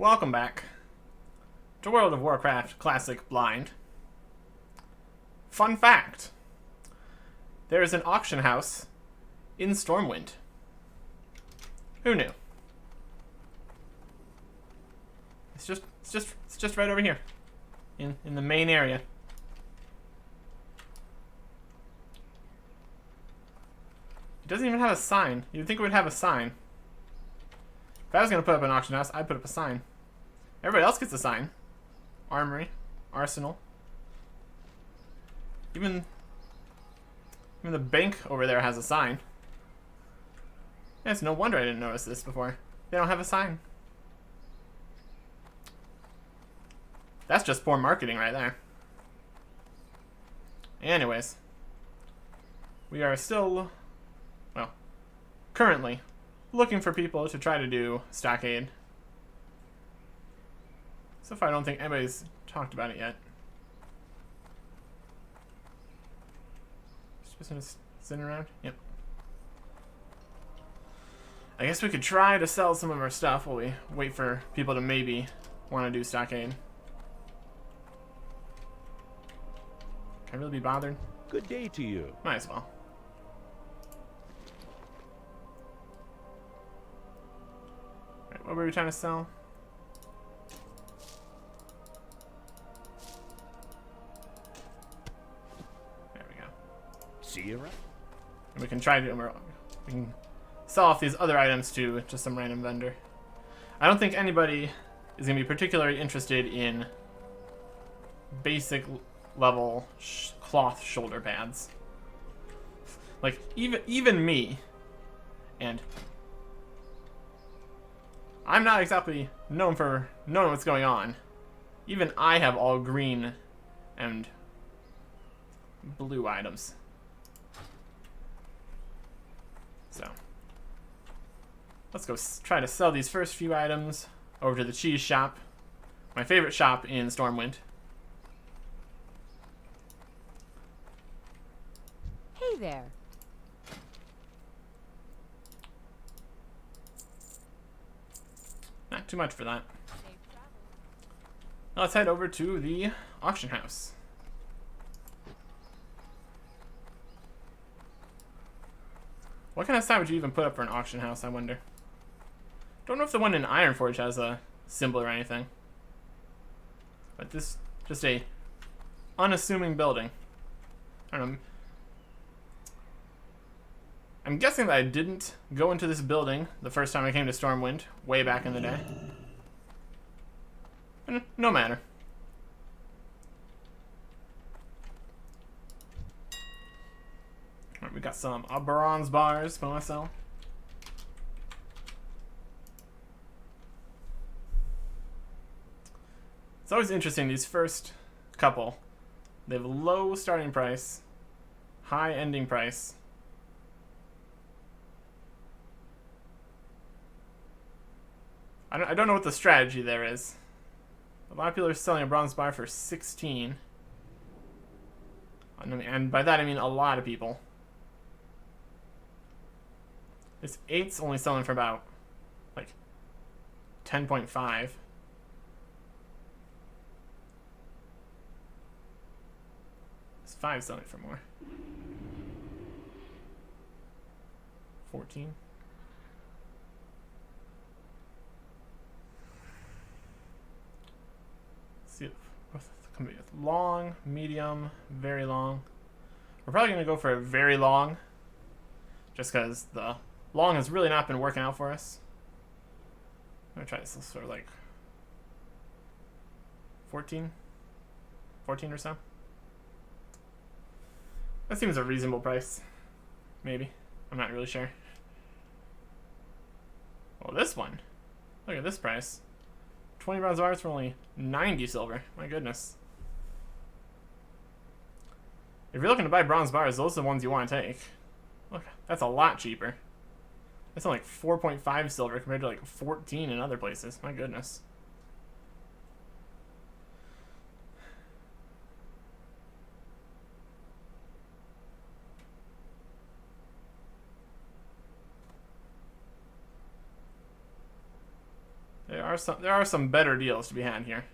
welcome back to World of Warcraft Classic Blind. Fun fact. There is an auction house in Stormwind. Who knew? It's just right over here. In the main area. It doesn't even have a sign. You'd think it would have a sign. If I was going to put up an auction house, I'd put up a sign. Everybody else gets a sign. Armory. Arsenal. Even the bank over there has a sign. Yeah, it's no wonder I didn't notice this before. They don't have a sign. That's just poor marketing right there. Anyways. We are still, well, currently looking for people to try to do Stockade. So far I don't think anybody's talked about it yet. Just gonna sitting around? Yep. I guess we could try to sell some of our stuff while we wait for people to maybe want to do Stockade. Can I really be bothered? Good day to you. Might as well. Alright, what were we trying to sell? There we go. See you around. And we can try to we can sell off these other items to just some random vendor. I don't think anybody is going to be particularly interested in basic level cloth shoulder pads. Like even me, and I'm not exactly known for knowing what's going on. Even I have all green and blue items. So let's go try to sell these first few items over to the cheese shop, my favorite shop in Stormwind. Hey there. Not too much for that. Now let's head over to the auction house. What kind of sign would you even put up for an auction house, I wonder? Don't know if the one in Ironforge has a symbol or anything. But this just a unassuming building. I don't know. I'm guessing that I didn't go into this building the first time I came to Stormwind, way back in the day. But no matter. Alright, we got some bronze bars for myself. It's always interesting, these first couple. They have a low starting price, high ending price. I don't know what the strategy there is. A lot of people are selling a bronze bar for 16. And by that I mean a lot of people. This 8's only selling for about, like, 10.5. This 5's selling for more. 14. See, long, medium, very long. We're probably going to go for a very long, just because the long has really not been working out for us. I'm going to try this sort of like 14 or so. That seems a reasonable price. Maybe. I'm not really sure. Oh, this one. Look at this price. 20 bronze bars for only 90 silver. My goodness. If you're looking to buy bronze bars, those are the ones you want to take. Look, that's a lot cheaper. That's only like 4.5 silver compared to like 14 in other places. My goodness. are there are some better deals to be had here.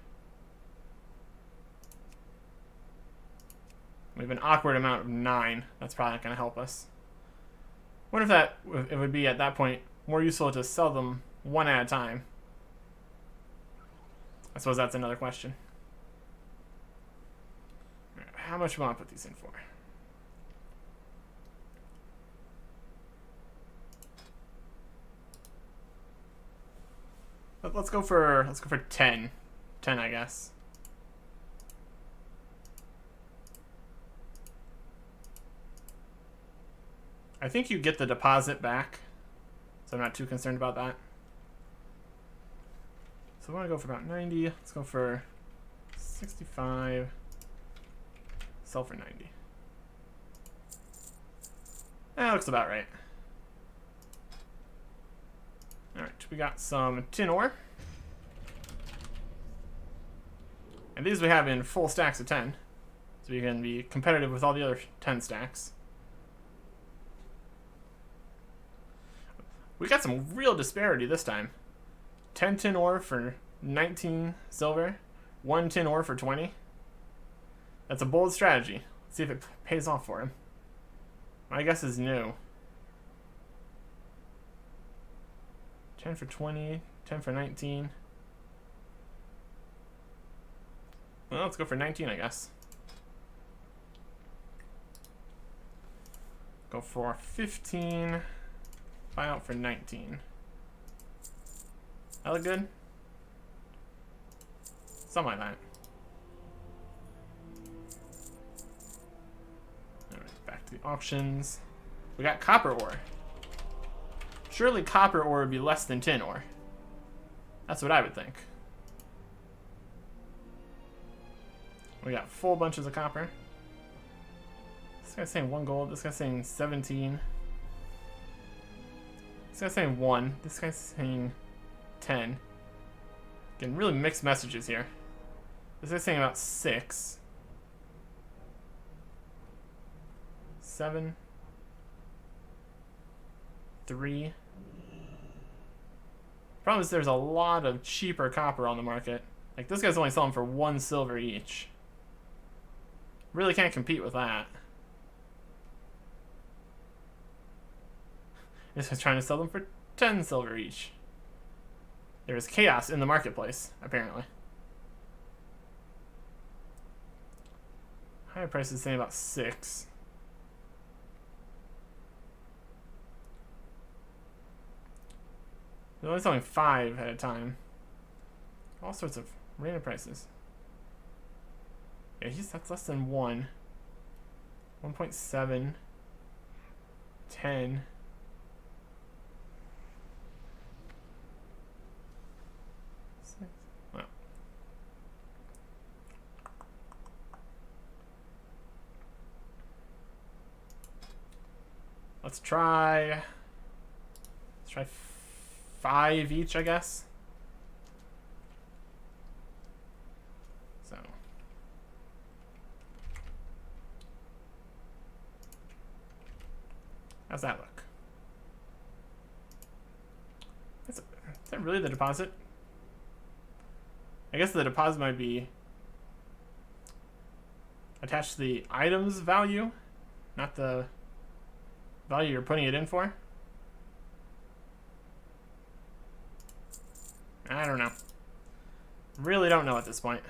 We have an awkward amount of 9. That's probably not going to help us. Wonder if it would be at that point more useful to sell them one at a time. I suppose that's another question. How much do we want to put these in for? Let's go for 10. 10, I guess. I think you get the deposit back, so I'm not too concerned about that. So I want to go for about 90. Let's go for 65. Sell for 90. That looks about right. Alright, we got some tin ore. And these we have in full stacks of 10. So we can be competitive with all the other 10 stacks. We got some real disparity this time. 10 tin ore for 19 silver. 1 tin ore for 20. That's a bold strategy. Let's see if it pays off for him. My guess is no. 10 for 20, 10 for 19. Well, let's go for 19, I guess. Go for 15. Buy out for 19. That look good? Something like that. Alright, back to the auctions. We got copper ore. Surely copper ore would be less than tin ore. That's what I would think. We got full bunches of copper. This guy's saying 1 gold. This guy's saying 17. This guy's saying 1. This guy's saying 10. Getting really mixed messages here. This guy's saying about 6. 7. 3. Problem is there's a lot of cheaper copper on the market. Like, this guy's only selling for 1 silver each. Really can't compete with that. This guy's trying to sell them for 10 silver each. There is chaos in the marketplace, apparently. Higher prices saying about 6. They're only selling 5 at a time. All sorts of random prices. Yeah, that's less than 1. 1.7. 10. Well. Let's try 5 each, I guess. So how's that look? Is that really the deposit? I guess the deposit might be attached to the item's value, not the value you're putting it in for. I don't know. Really don't know at this point.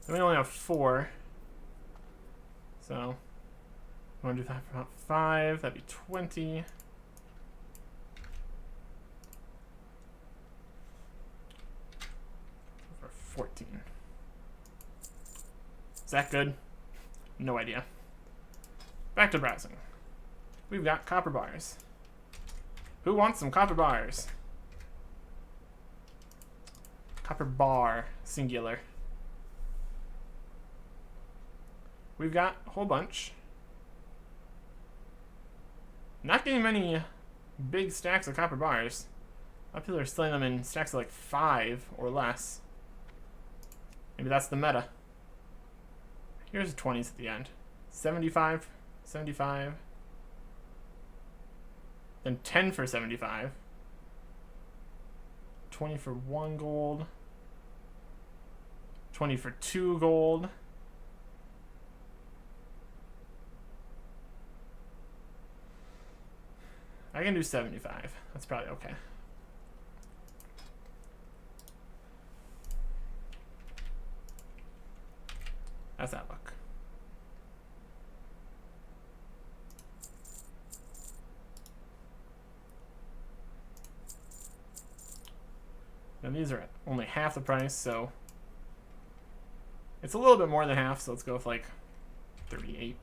We only have 4. So, I want to do that for about 5. That'd be 20. For 14. Is that good? No idea. Back to browsing. We've got copper bars. Who wants some copper bars? Copper bar, singular. We've got a whole bunch. Not getting many big stacks of copper bars. A lot of people are selling them in stacks of like 5 or less. Maybe that's the meta. Here's the 20s at the end. 75, 75. Then 10 for 75. 20 for 1 gold. 20 for 2 gold. I can do 75. That's probably okay. How's that look? And these are only half the price, so it's a little bit more than half, so let's go with like 38.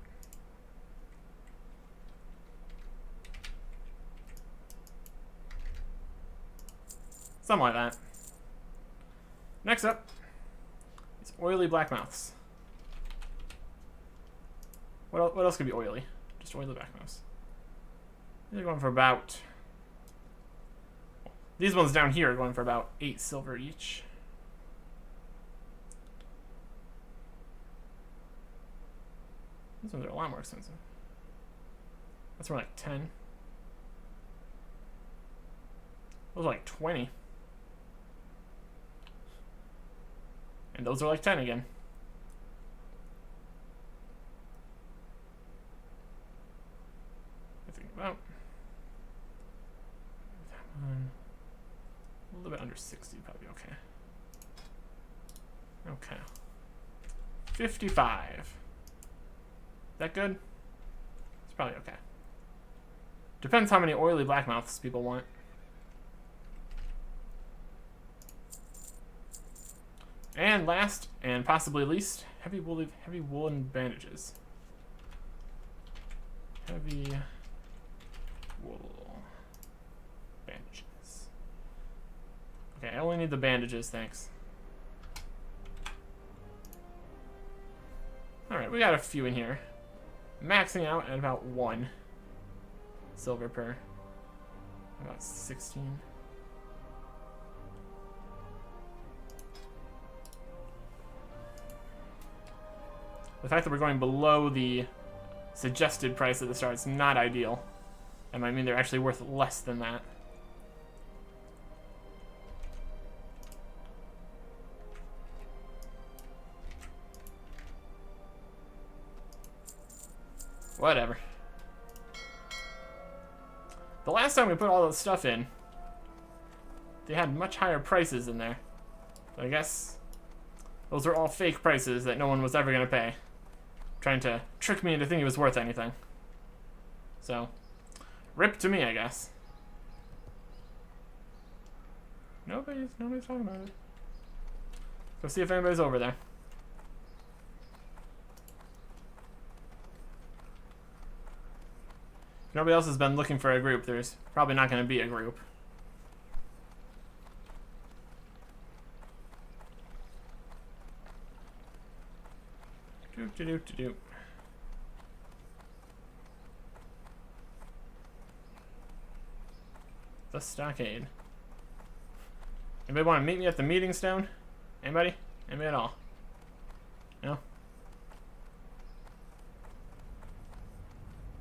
Something like that. Next up is oily blackmouths. What else could be oily? Just oily blackmouths. These are going for about... These ones down here are going for about 8 silver each. These ones are a lot more expensive. That's more like 10. Those are like 20. And those are like 10 again. I think about that one. A little bit under 60 probably okay. Okay. 55. That good? It's probably okay. Depends how many oily blackmouths people want. And last, and possibly least, heavy woolen bandages. Heavy wool bandages. Okay, I only need the bandages, thanks. Alright, we got a few in here. Maxing out at about 1 silver per. About 16. The fact that we're going below the suggested price at the start is not ideal. That might mean they're actually worth less than that. Whatever. The last time we put all this stuff in, they had much higher prices in there. But I guess those are all fake prices that no one was ever going to pay. Trying to trick me into thinking it was worth anything. So, rip to me, I guess. Nobody's talking about it. Go see if anybody's over there. If nobody else has been looking for a group, there's probably not going to be a group. Do. The stockade. Anybody want to meet me at the meeting stone? Anybody? Anybody at all? No?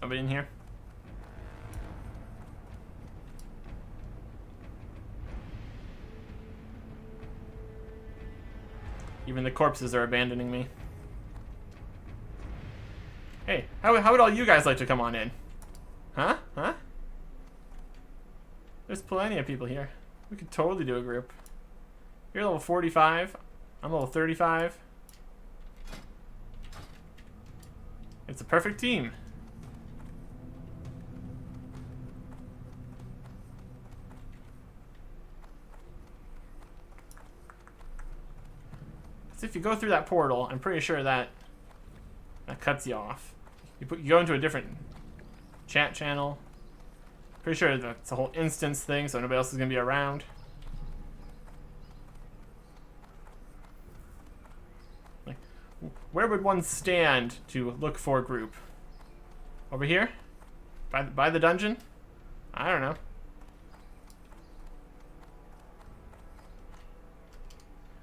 Nobody in here? Even the corpses are abandoning me. Hey, how would all you guys like to come on in? Huh? Huh? There's plenty of people here. We could totally do a group. You're level 45. I'm level 35. It's a perfect team. So if you go through that portal, I'm pretty sure that cuts you off. You go into a different chat channel. Pretty sure that's a whole instance thing, so nobody else is gonna be around. Like, where would one stand to look for a group? Over here? By the dungeon? I don't know.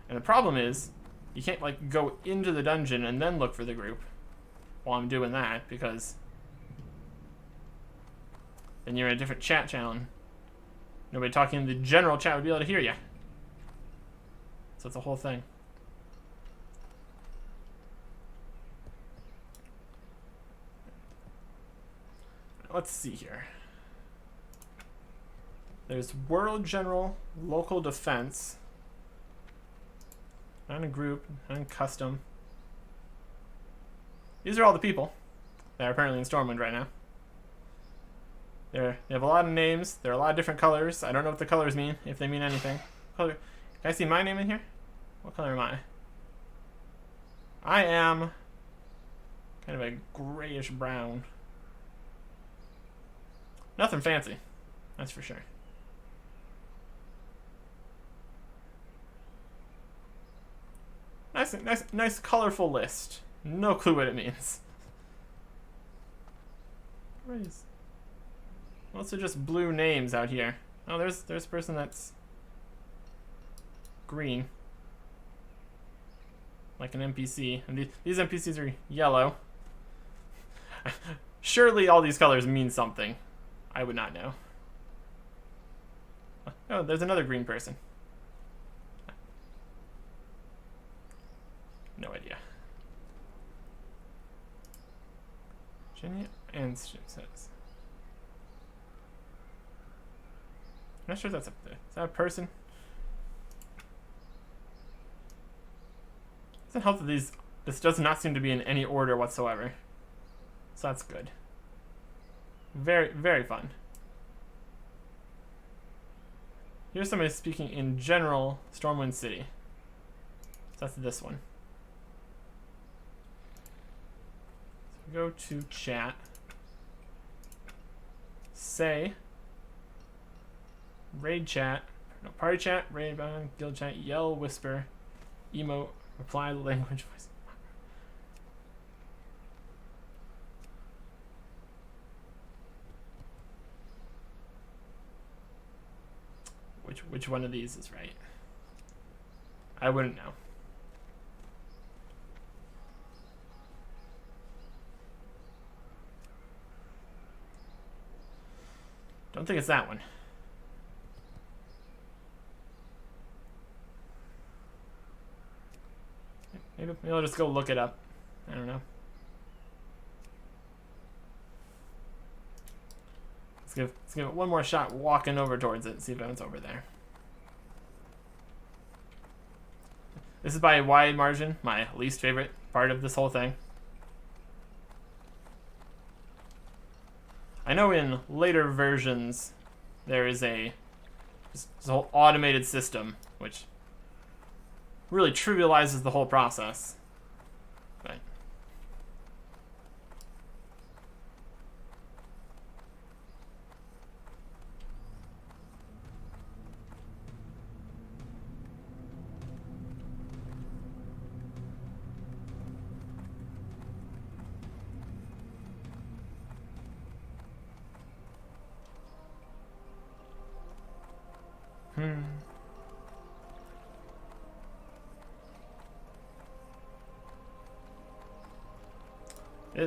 And the problem is, you can't like go into the dungeon and then look for the group while I'm doing that, because then you're in a different chat channel. Nobody talking in the general chat would be able to hear you. So it's a whole thing. Let's see here. There's World General, Local Defense, and a group, and custom. These are all the people that are apparently in Stormwind right now. They have a lot of names. There are a lot of different colors. I don't know what the colors mean, if they mean anything. Color. Can I see my name in here? What color am I? I am kind of a grayish brown. Nothing fancy, that's for sure. Nice, colorful list. No clue what it means. What is? Most are just blue names out here. Oh, there's a person that's green, like an NPC, and these NPCs are yellow. Surely all these colors mean something. I would not know. Oh, there's another green person. No idea. Virginia and says. I'm not sure if that's up there. Is that a person? Doesn't help that this does not seem to be in any order whatsoever. So that's good. Very, very fun. Here's somebody speaking in general Stormwind City. So that's this one. So go to chat. Say raid chat, no, party chat, raid button, guild chat, yell, whisper, emote, reply, language, voice. Which one of these is right? I wouldn't know. Don't think it's that one. Maybe I'll just go look it up. I don't know. Let's give it one more shot walking over towards it and see if it's over there. This is by a wide margin my least favorite part of this whole thing. I know in later versions there is a whole automated system which really trivializes the whole process. But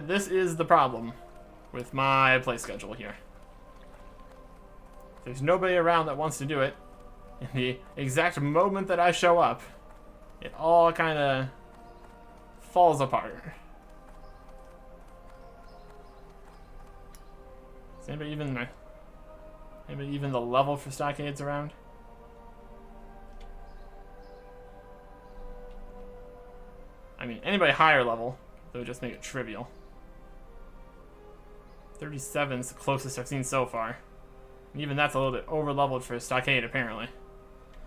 this is the problem with my play schedule here. There's nobody around that wants to do it. In the exact moment that I show up, it all kind of falls apart. Is anybody even the level for stockades around? I mean, anybody higher level, that would just make it trivial. 37 is the closest I've seen so far. And even that's a little bit over-leveled for a stockade, apparently.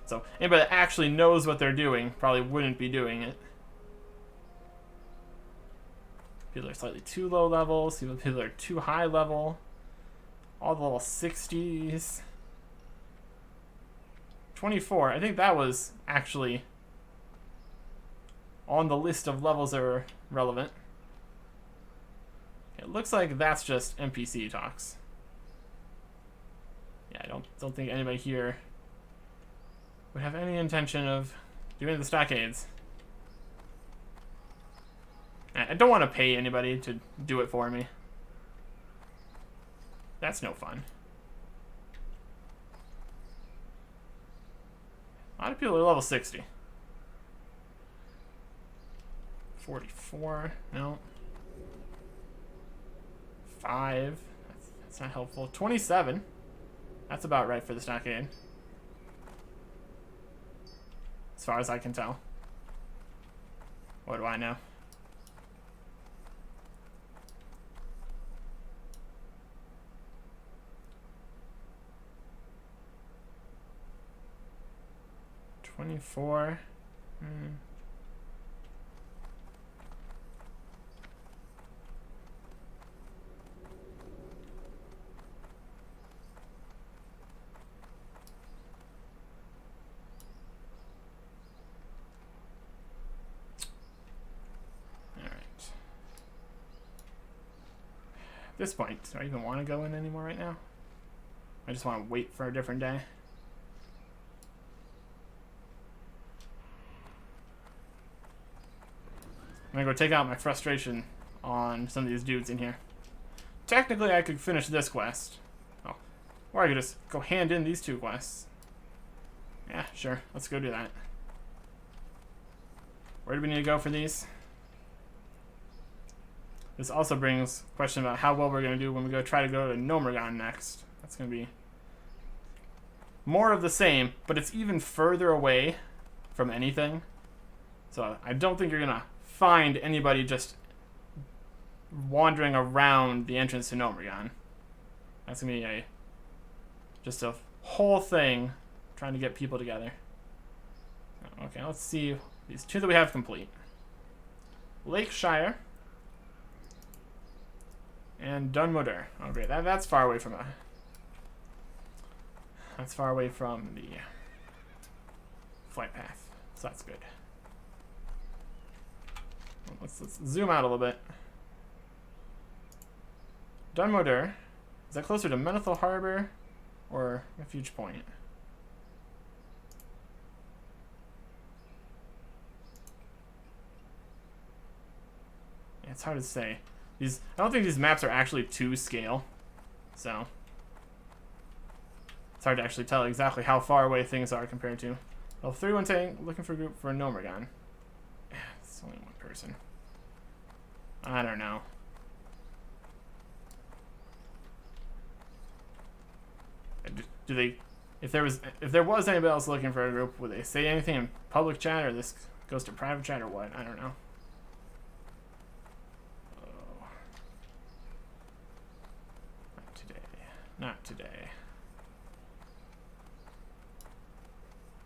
So anybody that actually knows what they're doing probably wouldn't be doing it. People are slightly too low level, people are too high level. All the level 60s. 24, I think that was actually on the list of levels that are relevant. It looks like that's just NPC talks. Yeah, I don't think anybody here would have any intention of doing the stockades. I don't want to pay anybody to do it for me. That's no fun. A lot of people are level 60. 44. No. 5. That's not helpful. 27. That's about right for the stockade. As far as I can tell. What do I know? $24. At this point, do I even want to go in anymore right now? I just want to wait for a different day. I'm gonna go take out my frustration on some of these dudes in here. Technically, I could finish this quest. Oh. Or I could just go hand in these 2 quests. Yeah, sure. Let's go do that. Where do we need to go for these? This also brings a question about how well we're going to do when we try to go to Nomergon next. That's going to be more of the same, but it's even further away from anything. So I don't think you're going to find anybody just wandering around the entrance to Nomergon. That's going to be just a whole thing trying to get people together. Okay, let's see these 2 that we have complete. Lakeshire. And Dunmoder. Oh, great. That's far away from that's far away from the flight path. So that's good. Let's zoom out a little bit. Dunmoder. Is that closer to Menethil Harbor or Refuge Point? Yeah, it's hard to say. I don't think these maps are actually to scale, so it's hard to actually tell exactly how far away things are compared to. Oh, 31 saying looking for a group for Nomergon. It's only 1 person. I don't know. Do they? If there was anybody else looking for a group, would they say anything in public chat, or this goes to private chat, or what? I don't know. Not today.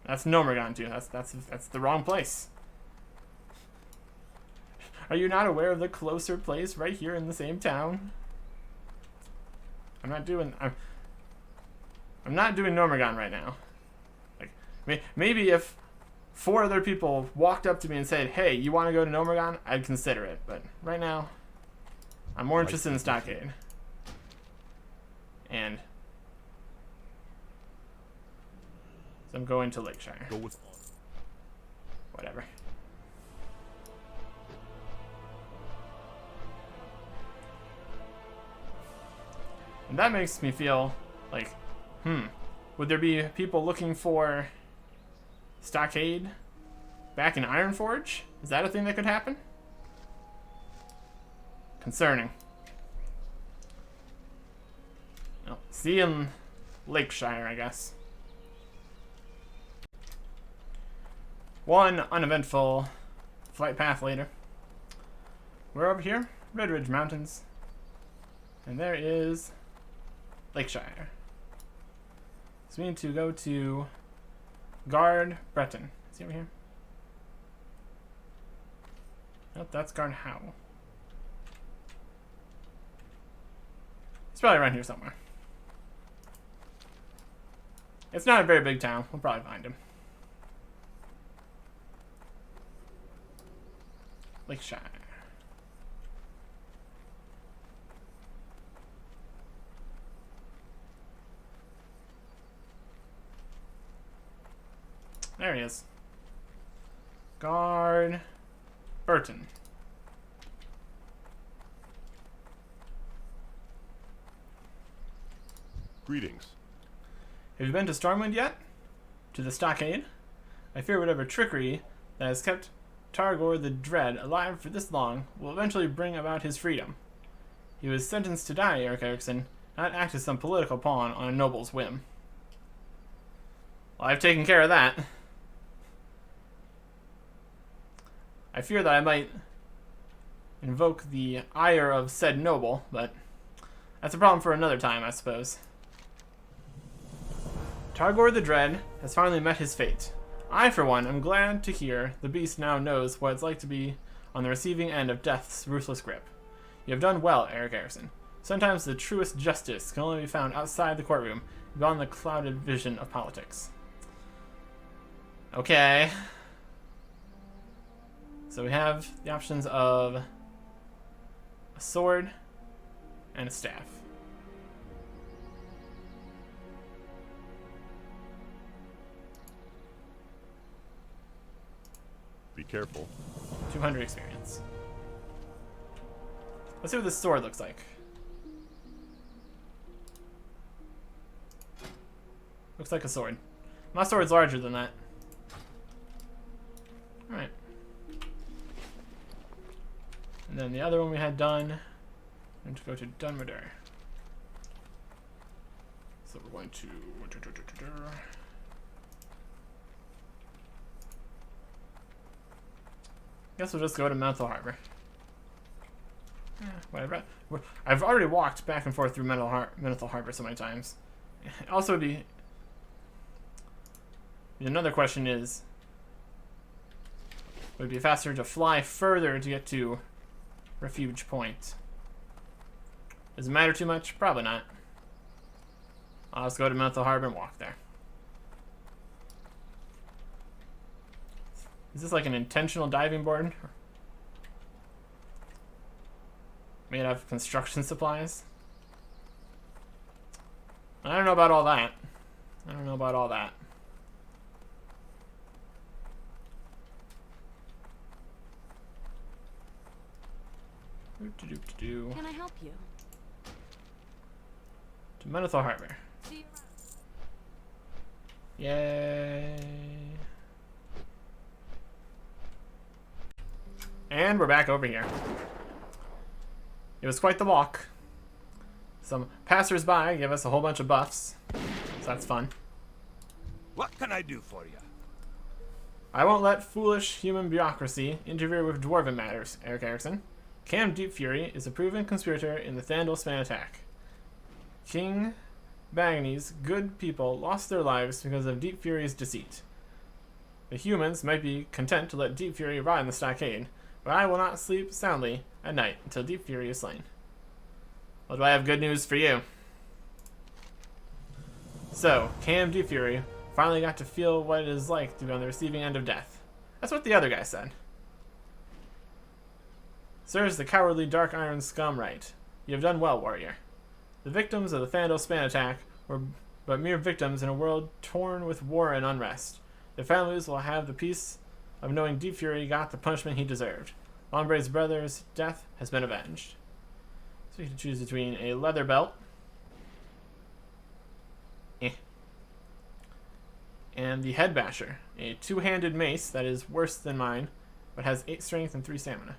That's Nomergon too. That's the wrong place. Are you not aware of the closer place right here in the same town? I'm not doing Nomergon right now. Like maybe if 4 other people walked up to me and said, "Hey, you want to go to Nomergon?" I'd consider it. But right now, I'm more interested in Stockade. And so I'm going to Lakeshire. Go with Whatever. And that makes me feel like, would there be people looking for Stockade back in Ironforge? Is that a thing that could happen? Concerning. No. See you in Lakeshire, I guess. One uneventful flight path later. We're over here, Red Ridge Mountains. And there is Lakeshire. So we need to go to Guard Breton. Is he over here? Nope, that's Guard Howe. He's probably around here somewhere. It's not a very big town. We'll probably find him. Lakeshire. There he is. Guard Burton. Greetings. Have you been to Stormwind yet? To the Stockade? I fear whatever trickery that has kept Targor the Dread, alive for this long, will eventually bring about his freedom. He was sentenced to die, Eric Erickson, not act as some political pawn on a noble's whim. Well, I've taken care of that. I fear that I might invoke the ire of said noble, but that's a problem for another time, I suppose. Targor the Dread has finally met his fate. I, for one, am glad to hear the beast now knows what it's like to be on the receiving end of death's ruthless grip. You have done well, Eric Erickson. Sometimes the truest justice can only be found outside the courtroom, beyond the clouded vision of politics. Okay. So we have the options of a sword and a staff. Be careful. 200 experience. Let's see what this sword looks like. Looks like a sword. My sword's larger than that. Alright. And then the other one we had done. I'm going to go to Dunmudder. So we're going to... Guess we'll just go to Mental Harbor. Whatever. I've already walked back and forth through Mental Harbor so many times. Also, another question is, would it be faster to fly further to get to Refuge Point? Does it matter too much? Probably not. I'll just go to Mental Harbor and walk there. Is this like an intentional diving board? Made out of construction supplies? I don't know about all that. I don't know about all that. Can I help you? To Menethil Harbor. See you around. Yay. And we're back over here. It was quite the walk. Some passers-by gave us a whole bunch of buffs, so that's fun. What can I do for you? I won't let foolish human bureaucracy interfere with dwarven matters, Eric Erickson. Cam Deep Fury is a proven conspirator in the Thandal Span attack. King Bagny's good people lost their lives because of Deep Fury's deceit. The humans might be content to let Deep Fury ride in the stockade, but I will not sleep soundly at night until Deep Fury is slain. Well, do I have good news for you? So, Cam Deep Fury finally got to feel what it is like to be on the receiving end of death. That's what the other guy said. Serves the cowardly Dark Iron scum right. You have done well, warrior. The victims of the Thandal Span attack were but mere victims in a world torn with war and unrest. Their families will have the peace of knowing Deep Fury got the punishment he deserved. Lombre's brother's death has been avenged. So you can choose between a leather belt and the Head Basher, a two-handed mace that is worse than mine, but has 8 strength and 3 stamina.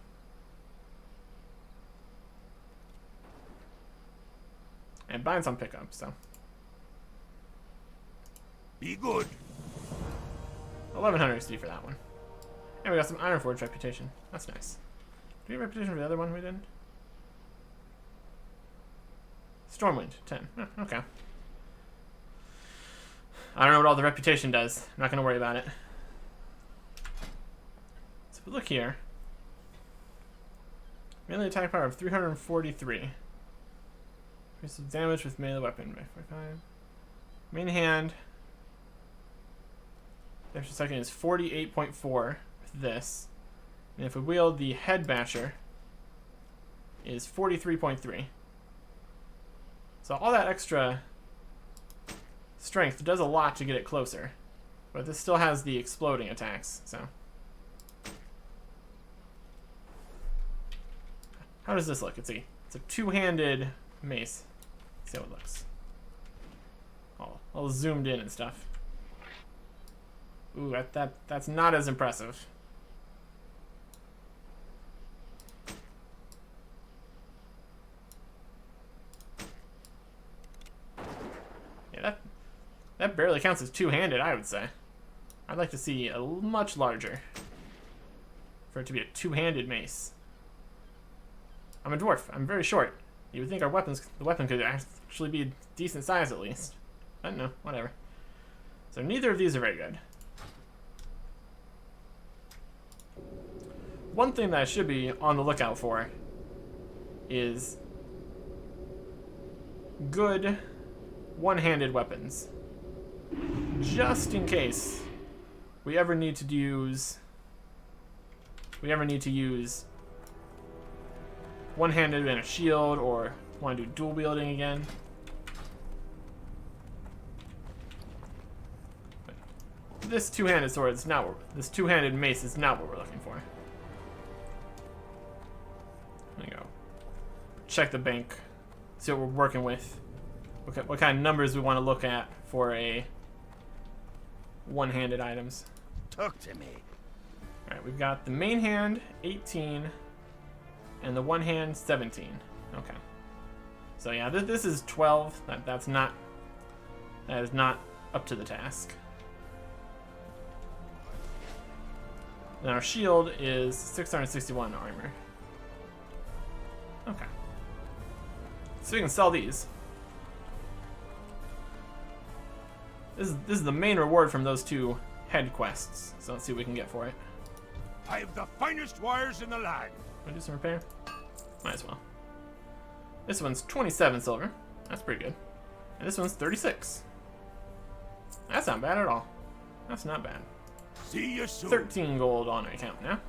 And binds on pickup, so. Be good. 1100 XP for that one. And we got some Ironforge reputation. That's nice. Do we have reputation for the other one we did? Stormwind, 10. Oh, okay. I don't know what all the reputation does. I'm not going to worry about it. So if we look here. Melee attack power of 343. Increases damage with melee weapon by 45. Main hand. The extra second is 48.4 with this. And if we wield the Head Basher, is 43.3. So all that extra strength does a lot to get it closer. But this still has the exploding attacks, so. How does this look? It's a two-handed mace. Let's see how it looks. All zoomed in and stuff. Ooh, that's not as impressive. That barely counts as two-handed, I would say. I'd like to see a much larger for it to be a two-handed mace. I'm a dwarf. I'm very short. You would think the weapon could actually be a decent size at least. I don't know, whatever. So neither of these are very good. One thing that I should be on the lookout for is good one-handed weapons. Just in case we ever need to use one-handed and a shield, or want to do dual wielding again. But this two-handed sword is not what, this two-handed mace is not what we're looking for. There you go. Check the bank. See what we're working with. What kind of numbers we want to look at for a one-handed items. Talk to me. Alright, we've got the main hand, 18, and the one hand, 17. Okay. So yeah, this is 12. That is not up to the task. And our shield is 661 armor. Okay. So we can sell these. This is the main reward from those two head quests. So let's see what we can get for it. I have the finest wires in the land. Want to do some repair? Might as well. This one's 27 silver. That's pretty good. And this one's 36. That's not bad at all. That's not bad. See you soon. 13 gold on our account now.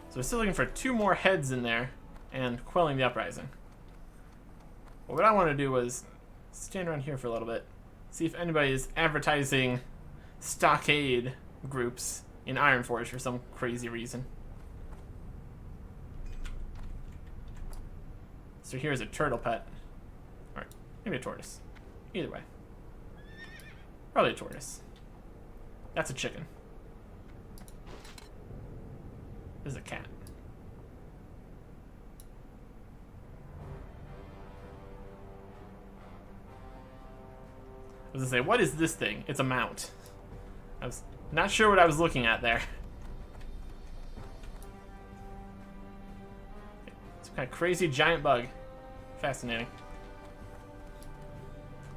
So we're still looking for 2 more heads in there and quelling the uprising. Well, what I want to do was stand around here for a little bit, see if anybody is advertising stockade groups in Ironforge for some crazy reason. So here's a turtle pet. Or maybe a tortoise. Either way. Probably a tortoise. That's a chicken. This is a cat. I was gonna say, what is this thing? It's a mount. I was not sure what I was looking at there. Some kind of crazy giant bug. Fascinating.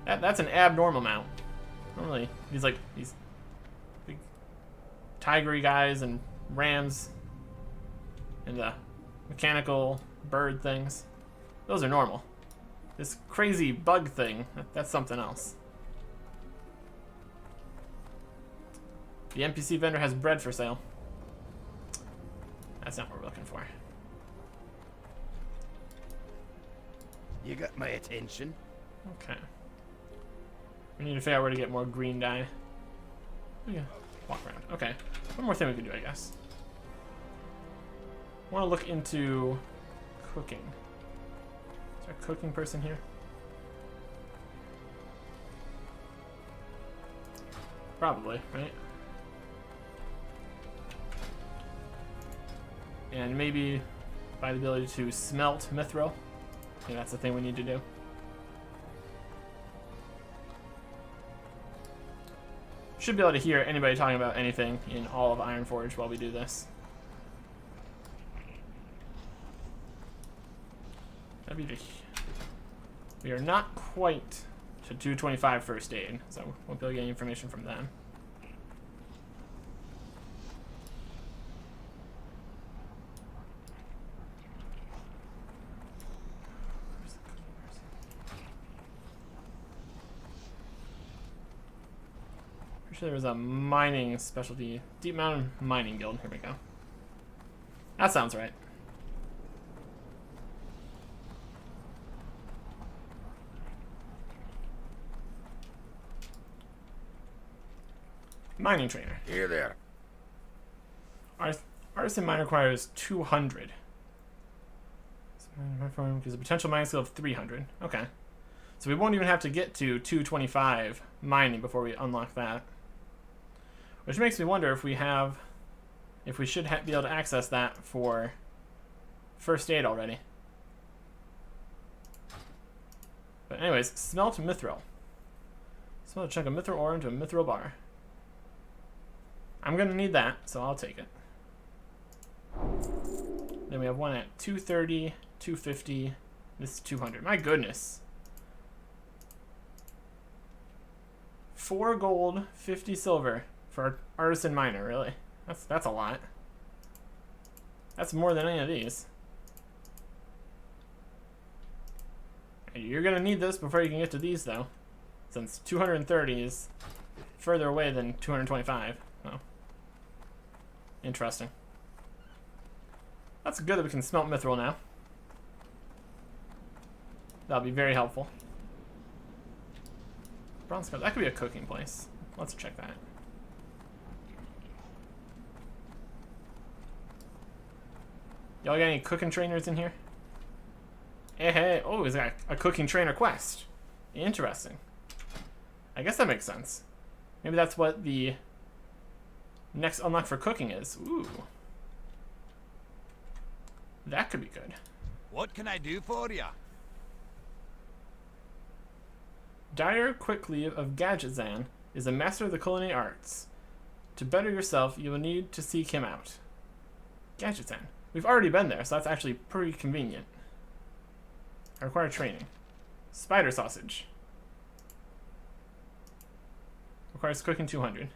That's an abnormal mount. Normally, these big tigery guys and rams and mechanical bird things. Those are normal. This crazy bug thing, that's something else. The NPC vendor has bread for sale. That's not what we're looking for. You got my attention. Okay. We need to figure out where to get more green dye. Yeah, walk around. Okay. One more thing we can do, I guess. I want to look into cooking. Is there a cooking person here? Probably, right? And maybe by the ability to smelt mithril. I think that's the thing we need to do. Should be able to hear anybody talking about anything in all of Ironforge while we do this. We are not quite to 225 first aid, so won't be able to get any information from them. There was a mining specialty, Deep Mountain Mining Guild. Here we go. That sounds right. Mining trainer. Here there. Artisan mine requires 200. Because a potential mining skill of 300. Okay. So we won't even have to get to 225 mining before we unlock that. Which makes me wonder if we should be able to access that for first aid already. But anyways, smelt mithril. Smelt a chunk of mithril ore into a mithril bar. I'm gonna need that, so I'll take it. Then we have one at 230, 250. This is 200. My goodness. 4 gold, 50 silver for artisan miner, really. That's a lot. That's more than any of these. You're gonna need this before you can get to these, though, since 230 is further away than 225. Oh, interesting. That's good that we can smelt mithril now. That'll be very helpful. Bronze cup. That could be a cooking place. Let's check that. Y'all got any cooking trainers in here? Hey, hey. Oh, he's got a cooking trainer quest. Interesting. I guess that makes sense. Maybe that's what the next unlock for cooking is. Ooh. That could be good. What can I do for ya? Dyer Quickleave of Gadgetzan is a master of the culinary arts. To better yourself, you will need to seek him out. Gadgetzan. We've already been there, so that's actually pretty convenient. I require training. Spider sausage. Requires cooking 200.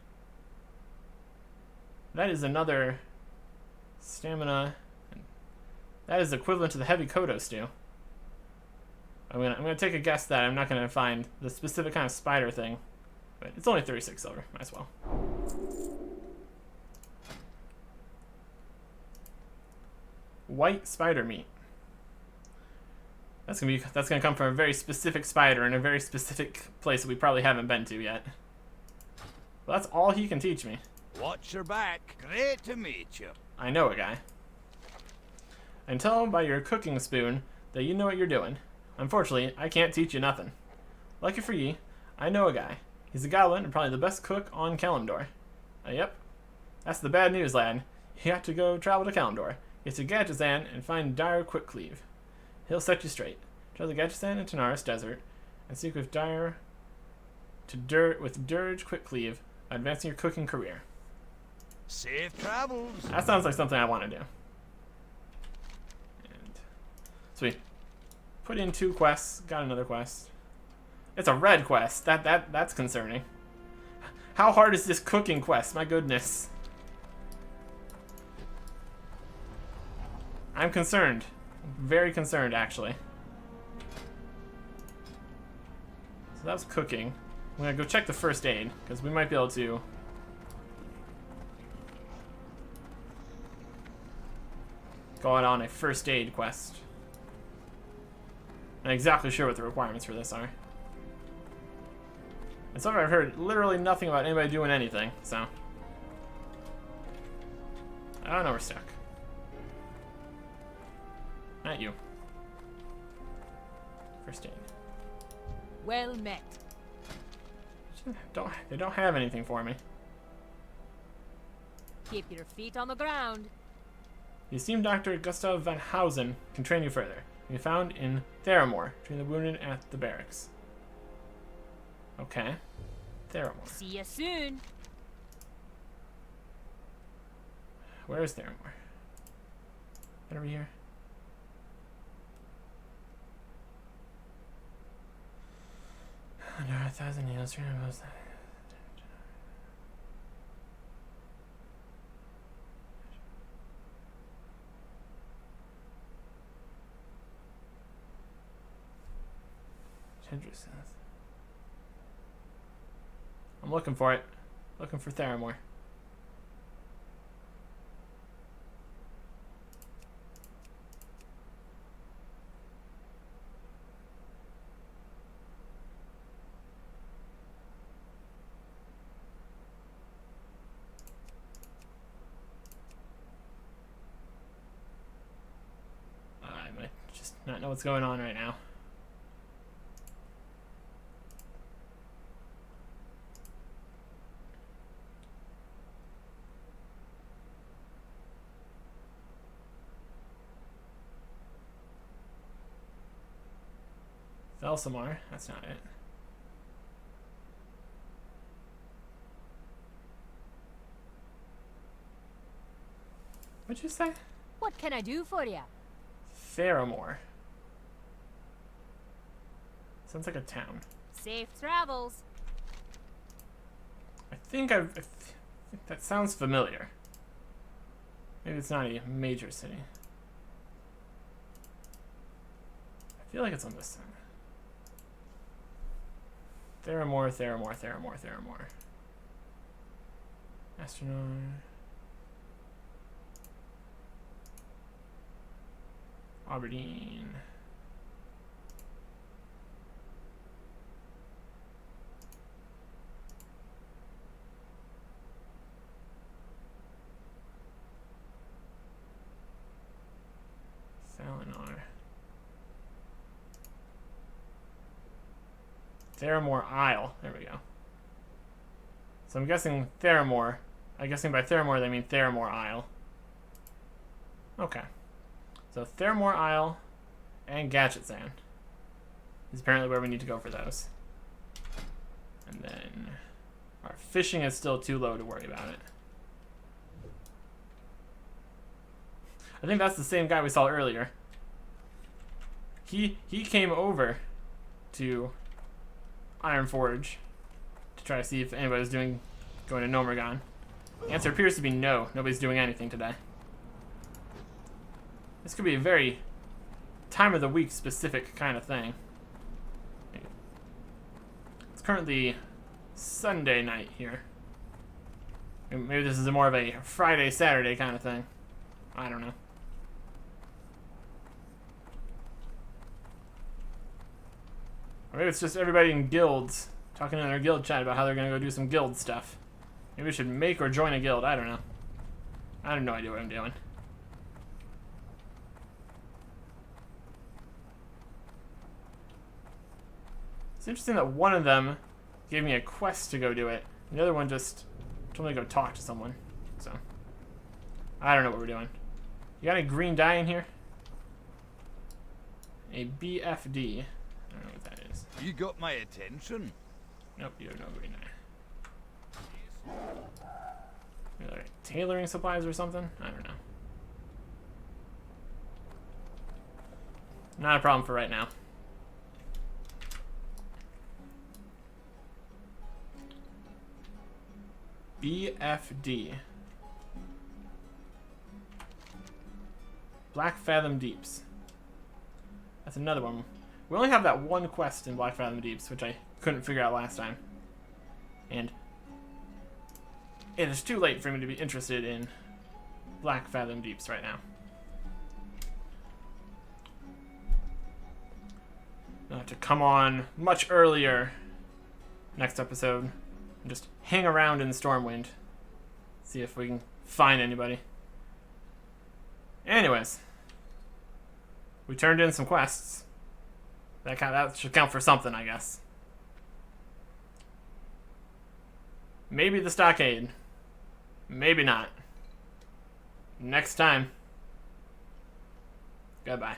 That is another stamina. That is equivalent to the heavy Kodo stew. I'm gonna take a guess that I'm not gonna find the specific kind of spider thing, but it's only 36 silver. Might as well. White spider meat. That's gonna come from a very specific spider in a very specific place that we probably haven't been to yet. Well, that's all he can teach me. Watch your back. Great to meet you. I know a guy. I can tell by your cooking spoon that you know what you're doing. Unfortunately, I can't teach you nothing. Lucky for ye, I know a guy. He's a goblin and probably the best cook on Kalimdor. Yep. That's the bad news, lad. You have to go travel to Kalimdor, get to Gadgetzan, and find Dyer Quickleave. He'll set you straight. Travel to Gadgetzan and Tanaris Desert, and seek with Dyer with Dirge Quickleave, advancing your cooking career. Safe travels. That sounds like something I want to do. And so we put in 2 quests, got another quest. It's a red quest. That's concerning. How hard is this cooking quest? My goodness. I'm concerned. Very concerned, actually. So that was cooking. I'm gonna go check the first aid, because we might be able to go out on a first aid quest. I'm not exactly sure what the requirements for this are. And so far I've heard literally nothing about anybody doing anything, so I don't know, we're stuck. Not you. First aid. Well met. They don't have anything for me. Keep your feet on the ground. The esteemed Dr. Gustav van Housen can train you further. You can be found in Theramore, train the wounded at the barracks. Okay. Theramore. See you soon. Where is Theramore? Right over here. Under 1,000 years, I'm looking for it. Looking for Theramore. I might just not know what's going on right now. Elsamar, that's not it. What'd you say? What can I do for ya? Theramore. Sounds like a town. Safe travels. I think that sounds familiar. Maybe it's not a major city. I feel like it's on this side. Theramore. Astronaut. Aberdeen. Salinar. Theramore Isle. There we go. So I'm guessing Theramore. I'm guessing by Theramore they mean Theramore Isle. Okay. So Theramore Isle and Gadget Sand is apparently where we need to go for those. And then our fishing is still too low to worry about it. I think that's the same guy we saw earlier. He came over to Ironforge to try to see if anybody's going to Nomergon. The answer appears to be no. Nobody's doing anything today. This could be a very time of the week specific kind of thing. It's currently Sunday night here. Maybe this is more of a Friday, Saturday kind of thing. I don't know. Or maybe it's just everybody in guilds talking in their guild chat about how they're going to go do some guild stuff. Maybe we should make or join a guild. I don't know. I have no idea what I'm doing. It's interesting that one of them gave me a quest to go do it. And the other one just told me to go talk to someone. So, I don't know what we're doing. You got any green dye in here? A BFD. I don't know what that is. You got my attention. Nope, you have no green dye. Maybe like tailoring supplies or something? I don't know. Not a problem for right now. BFD. Black Fathom Deeps. That's another one. We only have that one quest in Black Fathom Deeps, which I couldn't figure out last time. And it is too late for me to be interested in Black Fathom Deeps right now. I'll have to come on much earlier next episode and just hang around in Stormwind. See if we can find anybody. Anyways. We turned in some quests. That should count for something, I guess. Maybe the stockade. Maybe not. Next time. Goodbye.